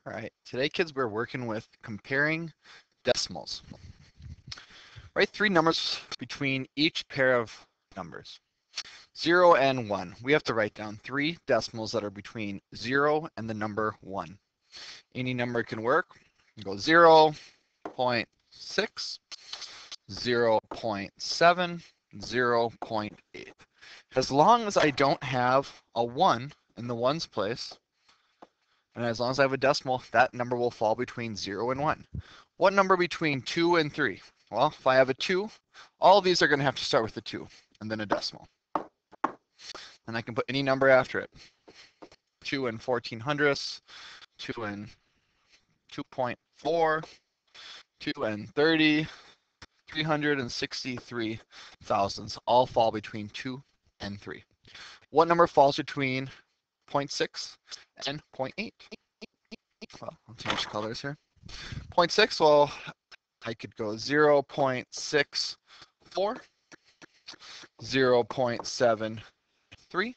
All right, today kids we're working with comparing decimals. Write three numbers between each pair of numbers. 0 and 1. We have to write down three decimals that are between 0 and the number 1. Any number can work. You go 0, 0.6, 0, 0.7, 0, 0.8. As long as I don't have a 1 in the ones place, and as long as I have a decimal, that number will fall between 0 and 1. What number between 2 and 3? Well, if I have a 2, all of these are going to have to start with a 2 and then a decimal. And I can put any number after it. 2 and 14 hundredths, 2 and 2.4, 2 and 30, 363 thousandths all fall between 2 and 3. What number falls between 0.6 and 0.8? Well, I'll change colors here. 0.6, well, I could go 0.64, 0.73.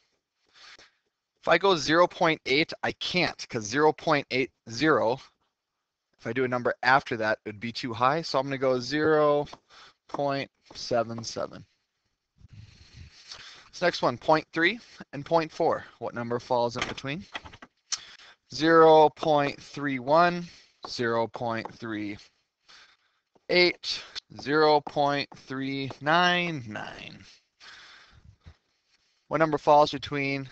If I go 0.8, I can't, because 0.80, if I do a number after that, it would be too high. So I'm going to go 0.77. This next one, 0.3 and 0.4. What number falls in between? 0.31, 0.38, 0.399. What number falls between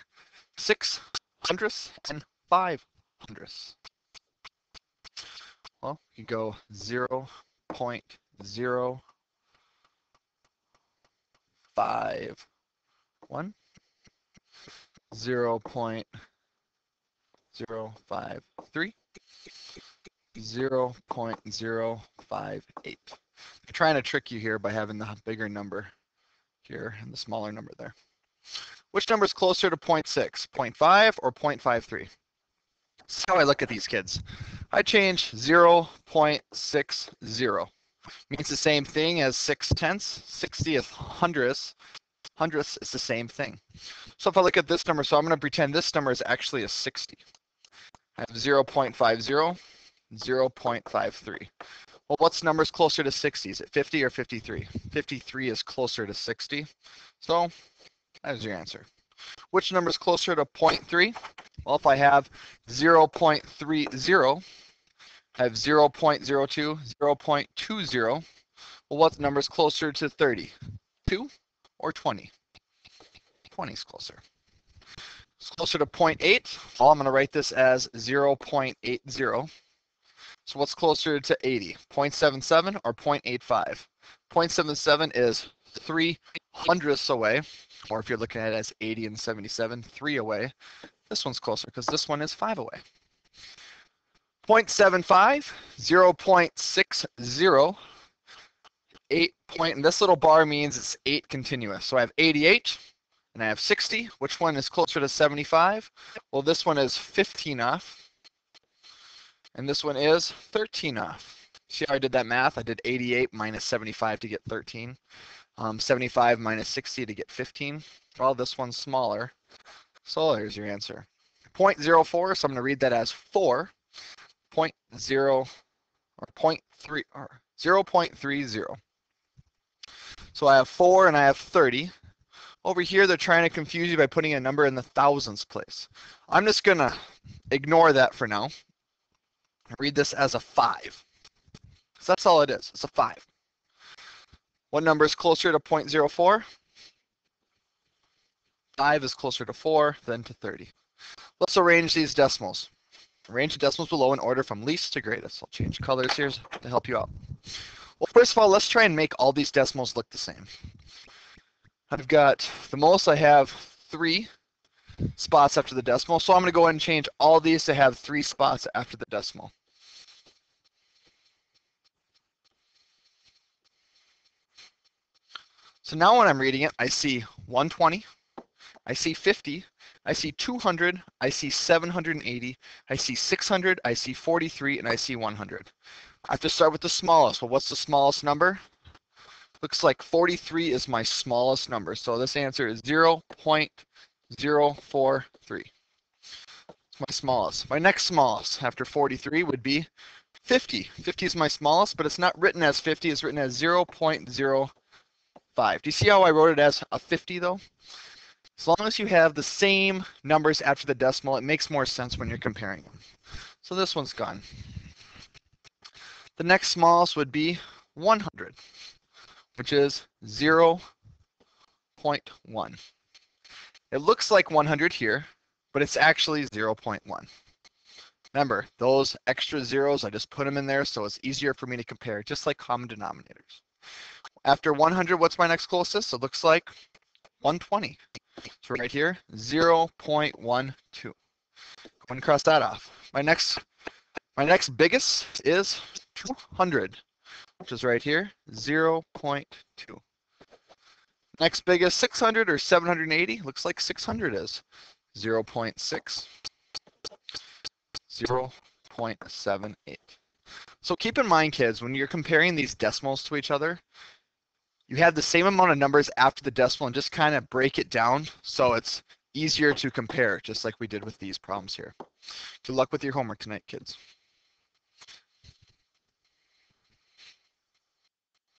6 hundredths and 5 hundredths? Well, you go 0.051, 0.053, 0.058. I'm trying to trick you here by having the bigger number here and the smaller number there. Which number is closer to 0.6, 0.5 or 0.53? This is how I look at these kids. I change 0.60. Means the same thing as 6/10, 60th, hundredths. Hundredths is the same thing. So if I look at this number, so I'm going to pretend this number is actually a 60. I have 0.50, 0.53. Well, what's numbers closer to 60? Is it 50 or 53? 53 is closer to 60. So that is your answer. Which number is closer to 0.3? Well, if I have 0.30, I have 0.02, 0.20. Well, what number is closer to 30? 2 or 20? 20 is closer. It's closer to 0.8. Well, I'm going to write this as 0.80. So what's closer to 80? 0.77 or 0.85? 0.77 is 3 hundredths away, or if you're looking at it as 80 and 77, 3 away. This one's closer because this one is 5 away. 0.75, 0.60, 8 point, and this little bar means it's 8 continuous. So I have 88 and I have 60. Which one is closer to 75? Well, this one is 15 off. And this one is 13 off. See how I did that math? I did 88 minus 75 to get 13. 75 minus 60 to get 15. Well, this one's smaller. So there's your answer. 0.04, so I'm going to read that as 4. 0.0 or 0.3 or 0.30. So I have 4 and I have 30. Over here, they're trying to confuse you by putting a number in the thousands place. I'm just going to ignore that for now. Read this as a 5. So that's all it is. It's a 5. What number is closer to 0.04? 5 is closer to 4 than to 30. Let's arrange these decimals. Arrange the decimals below in order from least to greatest. I'll change colors here to help you out. Well, first of all, let's try and make all these decimals look the same. I've got the most, I have 3 spots after the decimal. So I'm going to go ahead and change all these to have 3 spots after the decimal. So now when I'm reading it, I see 120, I see 50, I see 200, I see 780, I see 600, I see 43, and I see 100. I have to start with the smallest. Well, what's the smallest number? Looks like 43 is my smallest number. So this answer is 0.043. My smallest. My next smallest after 43 would be 50. 50 is my smallest, but it's not written as 50. It's written as 0.05. Do you see how I wrote it as a 50 though? As long as you have the same numbers after the decimal, it makes more sense when you're comparing them. So this one's gone. The next smallest would be 100, which is 0.1. It looks like 100 here, but it's actually 0.1. Remember, those extra zeros, I just put them in there so it's easier for me to compare, just like common denominators. After 100, what's my next closest? It looks like 120. So right here, 0.12. Go ahead and cross that off. My next biggest is 200, which is right here, 0.2. Next biggest, 600 or 780. Looks like 600 is 0.6. 0.78. So keep in mind, kids, when you're comparing these decimals to each other, you have the same amount of numbers after the decimal and just kind of break it down so it's easier to compare, just like we did with these problems here. Good luck with your homework tonight, kids.